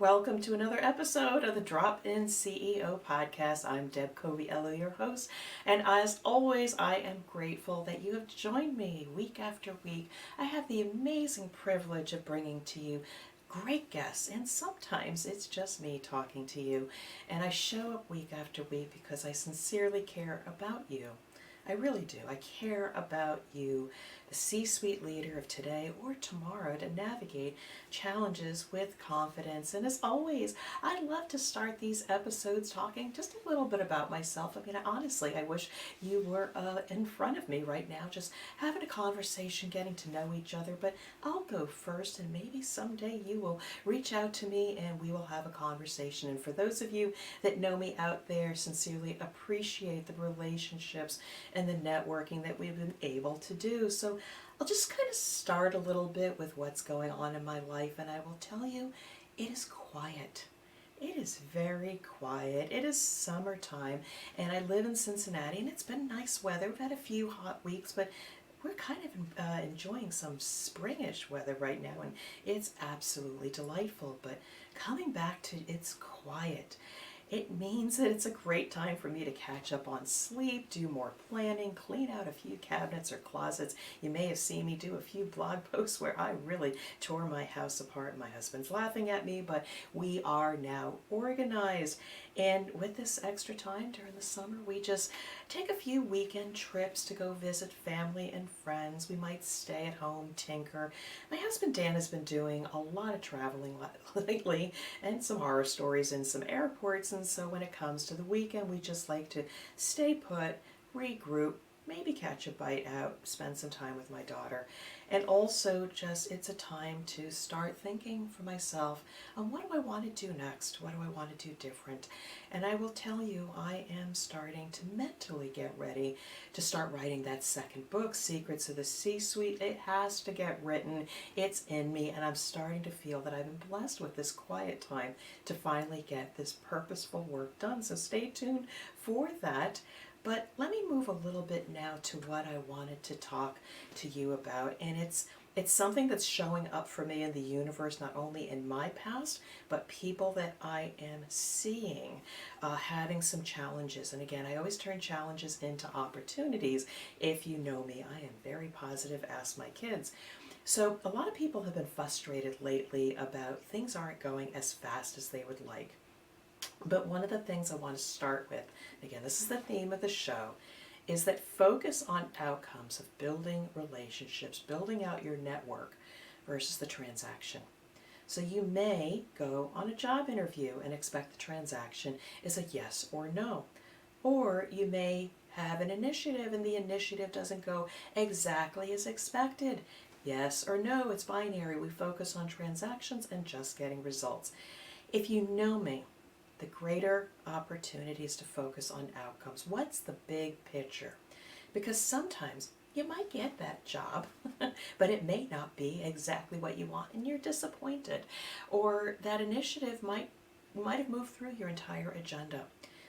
welcome to another episode of the Drop-In CEO podcast. I'm Deb Coviello, your host, and as always, I am grateful that you have joined me week after week. I have the amazing privilege of bringing to you great guests, and sometimes it's just me talking to you, and I show up week after week because I sincerely care about you. I really do. I care about you, the C-suite leader of today or tomorrow, to navigate challenges with confidence. And as always, I love to start these episodes talking just a little bit about myself. I mean, honestly, I wish you were in front of me right now, just having a conversation, getting to know each other. But I'll go first, and maybe someday you will reach out to me and we will have a conversation. And for those of you that know me out there, sincerely appreciate the relationships and the networking that we've been able to do. So I'll just kind of start a little bit with what's going on in my life, and I will tell you, it is quiet. It is very quiet. It is summertime, and I live in Cincinnati, and it's been nice weather. We've had a few hot weeks, but we're kind of enjoying some springish weather right now, and it's absolutely delightful. But coming back to it's quiet, it means that it's a great time for me to catch up on sleep, do more planning, clean out a few cabinets or closets. You may have seen me do a few blog posts where I really tore my house apart. My husband's laughing at me, but we are now organized. And with this extra time during the summer, we just take a few weekend trips to go visit family and friends. We might stay at home, tinker. My husband Dan has been doing a lot of traveling lately, and some horror stories in some airports. And so when it comes to the weekend, we just like to stay put, regroup, maybe catch a bite out, spend some time with my daughter. And also just, it's a time to start thinking for myself, what do I want to do next? What do I want to do different? And I will tell you, I am starting to mentally get ready to start writing that second book, Secrets of the C-Suite. It has to get written. It's in me, and I'm starting to feel that I've been blessed with this quiet time to finally get this purposeful work done. So stay tuned for that. But let me move a little bit now to what I wanted to talk to you about. And it's something that's showing up for me in the universe, not only in my past, but people that I am seeing having some challenges. And again, I always turn challenges into opportunities. If you know me, I am very positive. Ask my kids. So a lot of people have been frustrated lately about things aren't going as fast as they would like. But one of the things I want to start with, again, this is the theme of the show, is that focus on outcomes of building relationships, building out your network versus the transaction. So you may go on a job interview and expect the transaction is a yes or no. Or you may have an initiative and the initiative doesn't go exactly as expected. Yes or no, it's binary. We focus on transactions and just getting results. If you know me, the greater opportunities to focus on outcomes. What's the big picture? Because sometimes you might get that job, but it may not be exactly what you want and you're disappointed. Or that initiative might have moved through your entire agenda,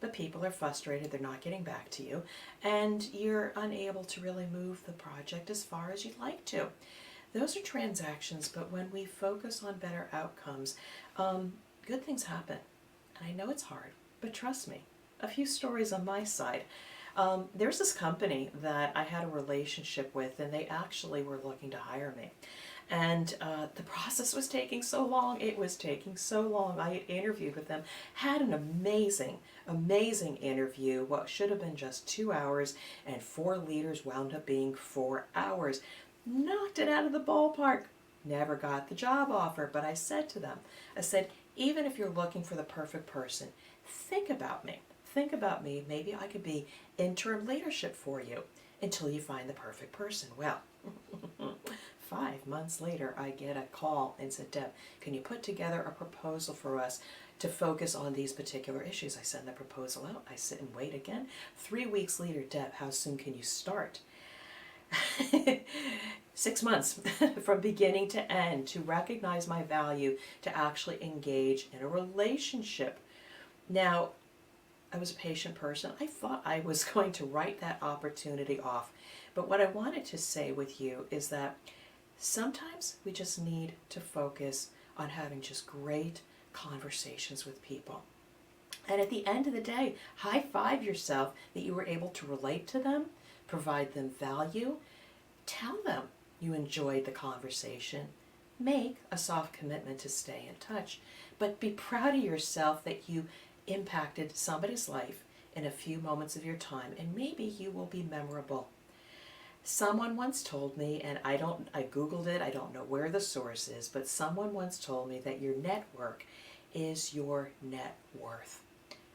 but people are frustrated, they're not getting back to you, and you're unable to really move the project as far as you'd like to. Those are transactions, but when we focus on better outcomes, good things happen. I know it's hard, but trust me, a few stories on my side. There's this company that I had a relationship with, and they actually were looking to hire me. And the process was taking so long. It was taking so long. I interviewed with them, had an amazing, amazing interview. What should have been just 2 hours, and 4 leaders wound up being 4 hours. Knocked it out of the ballpark. Never got the job offer, but I said to them, I said, even if you're looking for the perfect person, think about me. Think about me. Maybe I could be interim leadership for you until you find the perfect person. Well, 5 months later, I get a call and said, Deb, can you put together a proposal for us to focus on these particular issues? I send the proposal out. I sit and wait again. 3 weeks later, Deb, how soon can you start? 6 months from beginning to end to recognize my value, to actually engage in a relationship. Now, I was a patient person. I thought I was going to write that opportunity off. But what I wanted to say with you is that sometimes we just need to focus on having just great conversations with people. And at the end of the day, high five yourself that you were able to relate to them, provide them value, tell them you enjoyed the conversation, make a soft commitment to stay in touch, but be proud of yourself that you impacted somebody's life in a few moments of your time, and maybe you will be memorable. Someone once told me, and I Googled it, I don't know where the source is, but someone once told me that your network is your net worth.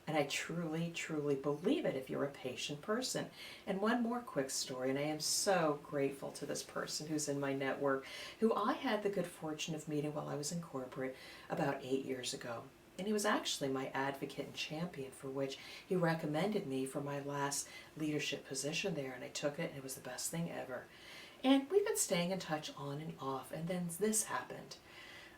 And I truly, truly believe it if you're a patient person. And one more quick story, and I am so grateful to this person who's in my network, who I had the good fortune of meeting while I was in corporate about 8 years ago. And he was actually my advocate and champion, for which he recommended me for my last leadership position there, and I took it, and it was the best thing ever. And we've been staying in touch on and off, and then this happened.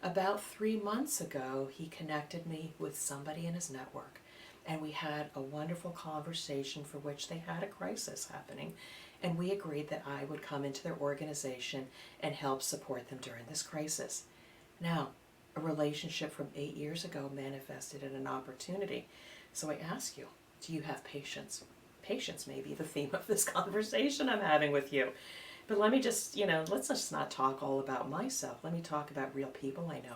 About 3 months ago, he connected me with somebody in his network, and we had a wonderful conversation for which they had a crisis happening, and we agreed that I would come into their organization and help support them during this crisis. Now, a relationship from 8 years ago manifested in an opportunity. So I ask you, do you have patience? Patience may be the theme of this conversation I'm having with you. But let me just, let's just not talk all about myself. Let me talk about real people I know.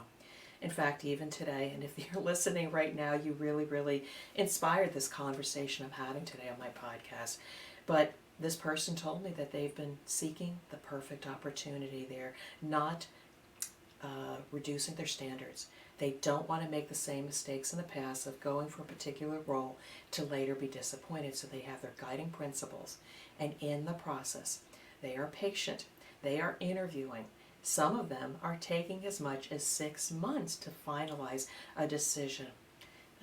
In fact, even today, and if you're listening right now, you really, really inspired this conversation I'm having today on my podcast. But this person told me that they've been seeking the perfect opportunity. They're not reducing their standards. They don't want to make the same mistakes in the past of going for a particular role to later be disappointed. So they have their guiding principles. And in the process, they are patient. They are interviewing. Some of them are taking as much as 6 months to finalize a decision.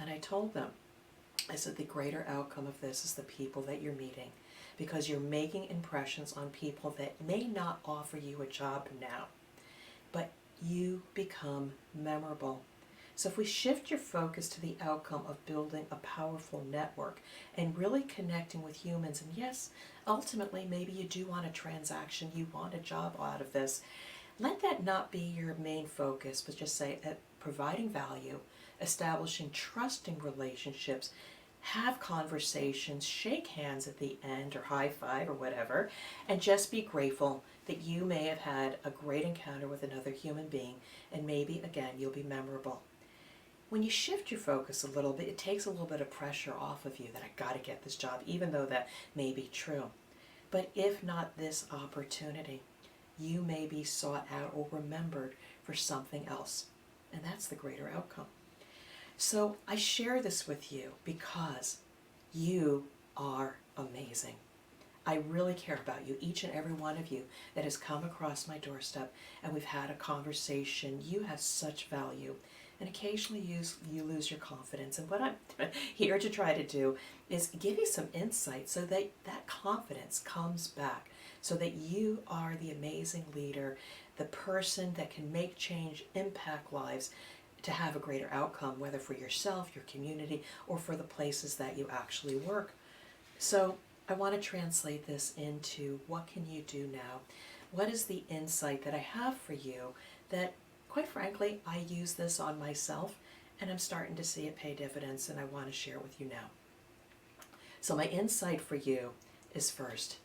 And I told them, I said, the greater outcome of this is the people that you're meeting, because you're making impressions on people that may not offer you a job now, but you become memorable. So if we shift your focus to the outcome of building a powerful network and really connecting with humans, and yes, ultimately maybe you do want a transaction, you want a job out of this, let that not be your main focus, but just say providing value, establishing trusting relationships, have conversations, shake hands at the end or high five or whatever, and just be grateful that you may have had a great encounter with another human being, and maybe again you'll be memorable. When you shift your focus a little bit, it takes a little bit of pressure off of you that I got to get this job, even though that may be true. But if not this opportunity, you may be sought out or remembered for something else. And that's the greater outcome. So I share this with you because you are amazing. I really care about you, each and every one of you that has come across my doorstep, and we've had a conversation. You have such value. And occasionally you lose your confidence. And what I'm here to try to do is give you some insight so that that confidence comes back, so that you are the amazing leader, the person that can make change, impact lives, to have a greater outcome, whether for yourself, your community, or for the places that you actually work. So I want to translate this into what can you do now? What is the insight that I have for you that, quite frankly, I use this on myself, and I'm starting to see it pay dividends, and I want to share it with you now. So my insight for you is, first,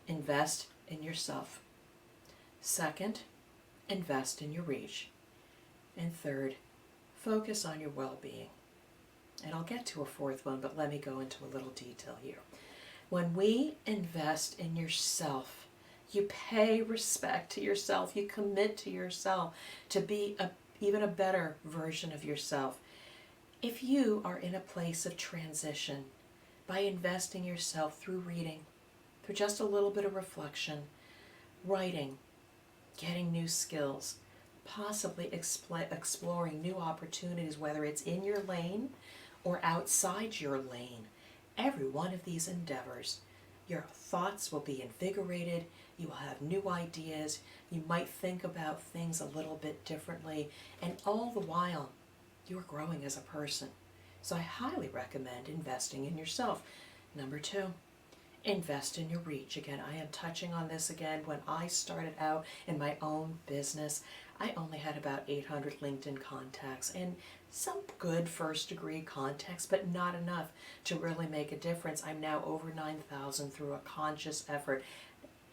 invest in yourself. Second, invest in your reach. And third, focus on your well-being. And I'll get to a fourth one, but let me go into a little detail here. When we invest in yourself, you pay respect to yourself. You commit to yourself to be even a better version of yourself. If you are in a place of transition, by investing yourself through reading, through just a little bit of reflection, writing, getting new skills, possibly exploring new opportunities, whether it's in your lane or outside your lane, every one of these endeavors, your thoughts will be invigorated. You will have new ideas. You might think about things a little bit differently. And all the while, you're growing as a person. So I highly recommend investing in yourself. Number 2, invest in your reach. Again, I am touching on this again. When I started out in my own business, I only had about 800 LinkedIn contacts. And some good first degree context, but not enough to really make a difference. I'm now over 9,000 through a conscious effort.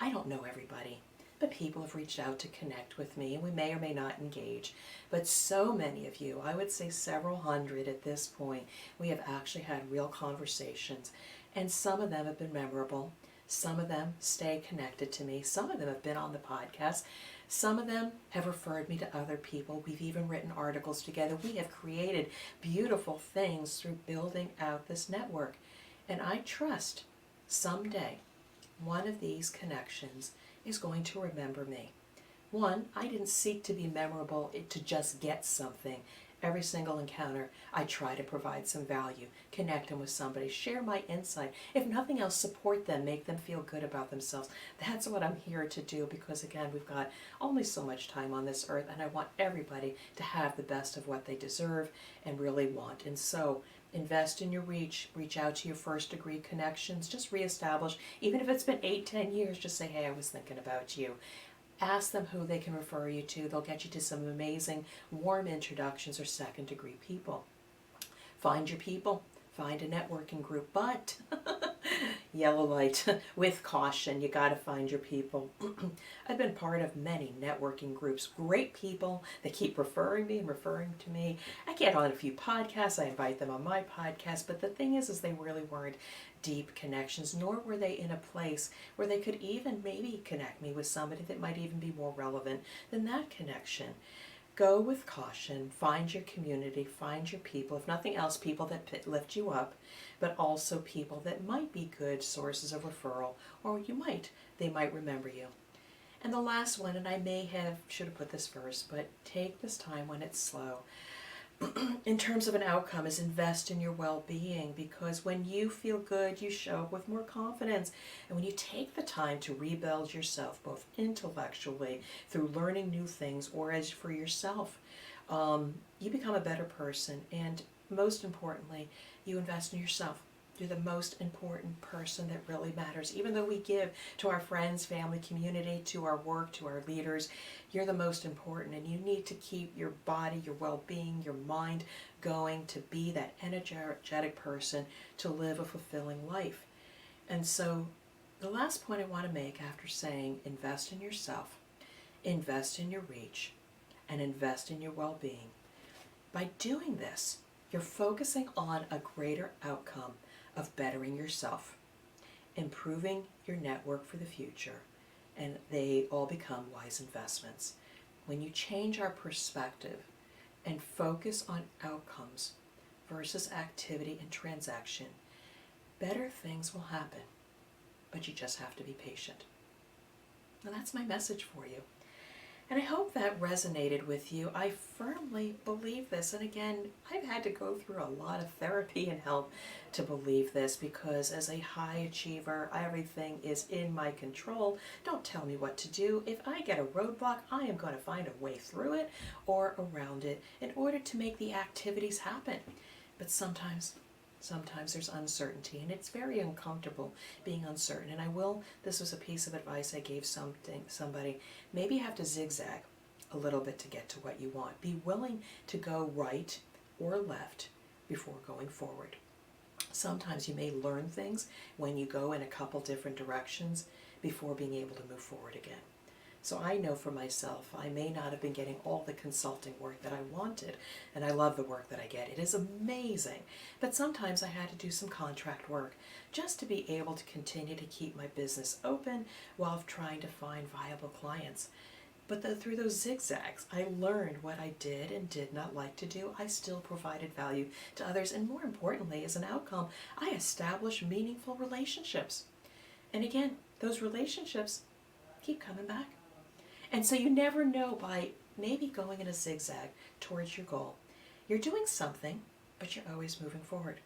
I don't know everybody, but people have reached out to connect with me, and we may or may not engage. But so many of you, I would say several hundred at this point, we have actually had real conversations, and some of them have been memorable. Some of them stay connected to me. Some of them have been on the podcast. Some of them have referred me to other people. We've even written articles together. We have created beautiful things through building out this network. And I trust someday one of these connections is going to remember me. One, I didn't seek to be memorable to just get something. Every single encounter, I try to provide some value, connect them with somebody, share my insight. If nothing else, support them, make them feel good about themselves. That's what I'm here to do, because again, we've got only so much time on this earth, and I want everybody to have the best of what they deserve and really want. And so, invest in your reach out to your first degree connections, just reestablish, even if it's been 8-10 years, just say, hey, I was thinking about you. Ask them who they can refer you to. They'll get you to some amazing warm introductions or second degree people. Find your people. Find a networking group. But, yellow light, with caution, you got to find your people. I've been part of many networking groups. Great people that keep referring me and referring to me. I get on a few podcasts. I invite them on my podcast. But the thing is they really weren't deep connections, nor were they in a place where they could even maybe connect me with somebody that might even be more relevant than that connection. Go with caution, find your community, find your people, if nothing else, people that lift you up, but also people that might be good sources of referral, or they might remember you. And the last one, and should have put this first, but take this time when it's slow. In terms of an outcome, is invest in your well-being, because when you feel good, you show up with more confidence. And when you take the time to rebuild yourself, both intellectually, through learning new things, or as for yourself, you become a better person. And most importantly, you invest in yourself. You're the most important person that really matters. Even though we give to our friends, family, community, to our work, to our leaders, you're the most important, and you need to keep your body, your well-being, your mind going to be that energetic person to live a fulfilling life. And so the last point I want to make after saying invest in yourself, invest in your reach, and invest in your well-being. By doing this, you're focusing on a greater outcome of bettering yourself, improving your network for the future, and they all become wise investments. When you change our perspective and focus on outcomes versus activity and transaction, better things will happen, but you just have to be patient. And that's my message for you. And I hope that resonated with you. I firmly believe this. And again, I've had to go through a lot of therapy and help to believe this, because as a high achiever, everything is in my control. Don't tell me what to do. If I get a roadblock, I am going to find a way through it or around it in order to make the activities happen. But sometimes there's uncertainty, and it's very uncomfortable being uncertain. And this was a piece of advice I gave somebody, maybe you have to zigzag a little bit to get to what you want. Be willing to go right or left before going forward. Sometimes you may learn things when you go in a couple different directions before being able to move forward again. So I know for myself, I may not have been getting all the consulting work that I wanted, and I love the work that I get. It is amazing. But sometimes I had to do some contract work just to be able to continue to keep my business open while trying to find viable clients. But through those zigzags, I learned what I did and did not like to do. I still provided value to others, and more importantly, as an outcome, I established meaningful relationships. And again, those relationships keep coming back. And so you never know, by maybe going in a zigzag towards your goal, you're doing something, but you're always moving forward.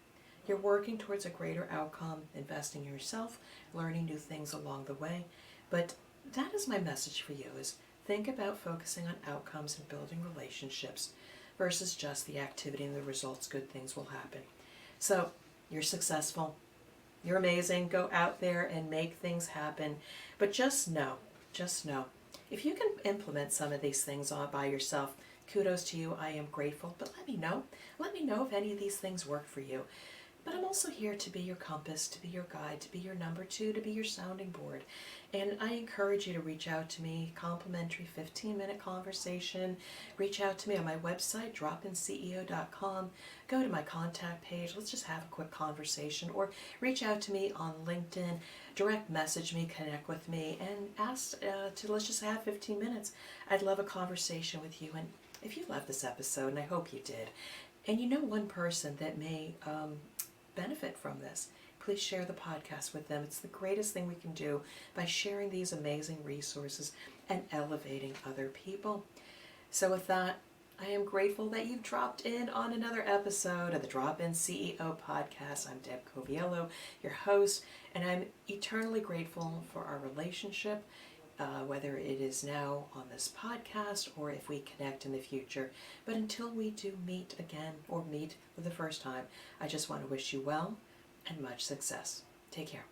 You're working towards a greater outcome, investing in yourself, learning new things along the way. But that is my message for you, is think about focusing on outcomes and building relationships versus just the activity and the results. Good things will happen. So you're successful. You're amazing. Go out there and make things happen. But just know, if you can implement some of these things all by yourself, kudos to you. I am grateful, but let me know. Let me know if any of these things work for you. But I'm also here to be your compass, to be your guide, to be your number two, to be your sounding board. And I encourage you to reach out to me, complimentary 15-minute conversation. Reach out to me on my website, dropinceo.com. Go to my contact page. Let's just have a quick conversation. Or reach out to me on LinkedIn, direct message me, connect with me, and ask let's just have 15 minutes. I'd love a conversation with you. And if you loved this episode, and I hope you did, and you know one person that may benefit from this, please share the podcast with them. It's the greatest thing we can do by sharing these amazing resources and elevating other people. So with that, I am grateful that you've dropped in on another episode of the Drop-In CEO podcast. I'm Deb Coviello, your host, and I'm eternally grateful for our relationship, whether it is now on this podcast or if we connect in the future. But until we do meet again, or meet for the first time, I just want to wish you well and much success. Take care.